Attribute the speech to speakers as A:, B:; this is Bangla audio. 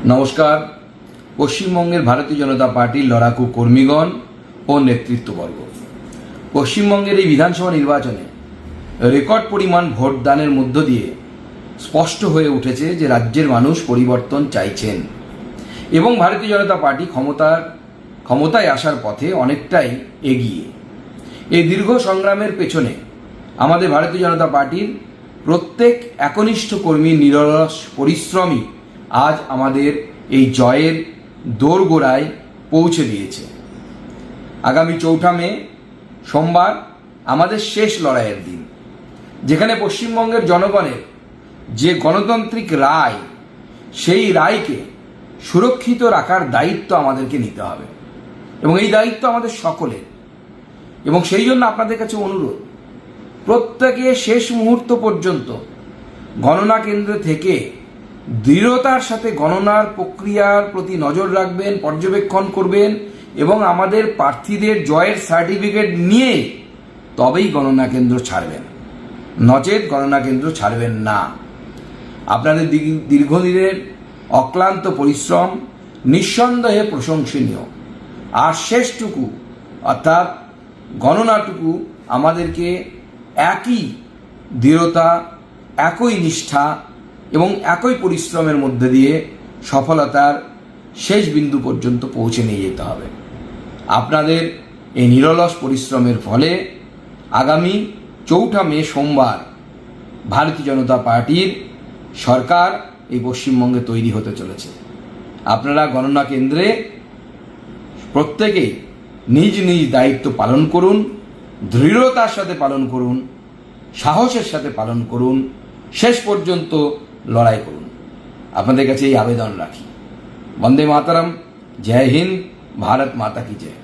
A: নমস্কার। পশ্চিমবঙ্গের ভারতীয় জনতা পার্টির লড়াকু কর্মীগণ ও নেতৃত্ববর্গ, পশ্চিমবঙ্গের এই বিধানসভা নির্বাচনে রেকর্ড পরিমাণ ভোটদানের মধ্য দিয়ে স্পষ্ট হয়ে উঠেছে যে রাজ্যের মানুষ পরিবর্তন চাইছেন এবং ভারতীয় জনতা পার্টি ক্ষমতায় আসার পথে অনেকটাই এগিয়ে। এই দীর্ঘ সংগ্রামের পেছনে আমাদের ভারতীয় জনতা পার্টির প্রত্যেক একনিষ্ঠ কর্মী নিরলস পরিশ্রমী আজ আমাদের এই জয়ের দোরগোড়ায় পৌঁছে দিয়েছে। আগামী 4 মে সোমবার আমাদের শেষ লড়াইয়ের দিন, যেখানে পশ্চিমবঙ্গের জনগণের যে গণতান্ত্রিক রায়, সেই রায়কে সুরক্ষিত রাখার দায়িত্ব আমাদেরকে নিতে হবে এবং এই দায়িত্ব আমাদের সকলের। এবং সেই জন্য আপনাদের কাছে অনুরোধ, প্রত্যেকে শেষ মুহূর্ত পর্যন্ত গণনা কেন্দ্র থেকে দৃঢ়তার সাথে গণনার প্রক্রিয়ার প্রতি নজর রাখবেন, পর্যবেক্ষণ করবেন এবং আমাদের প্রার্থীদের জয়ের সার্টিফিকেট নিয়ে তবেই গণনা কেন্দ্র ছাড়বেন, নচেত গণনা কেন্দ্র ছাড়বেন না। আপনাদের দীর্ঘদিনের অক্লান্ত পরিশ্রম নিঃসন্দেহে প্রশংসনীয়, আর শেষটুকু অর্থাৎ গণনাটুকু আমাদেরকে একই দৃঢ়তা, একই নিষ্ঠা এবং একই পরিশ্রমের মধ্যে দিয়ে সফলতার শেষ বিন্দু পর্যন্ত পৌঁছে নিয়ে যেতে হবে। আপনাদের এই নিরলস পরিশ্রমের ফলে আগামী 4 মে সোমবার ভারতীয় জনতা পার্টির সরকার এই পশ্চিমবঙ্গে তৈরি হতে চলেছে। আপনারা গণনা কেন্দ্রে প্রত্যেকেই নিজ নিজ দায়িত্ব পালন করুন, দৃঢ়তার সাথে পালন করুন, সাহসের সাথে পালন করুন, শেষ পর্যন্ত লড়াই করুন। আপনাদের কাছে এই আবেদন রাখি। বন্দে মাতরম। জয় হিন্দ। ভারত মাতা কি জয়।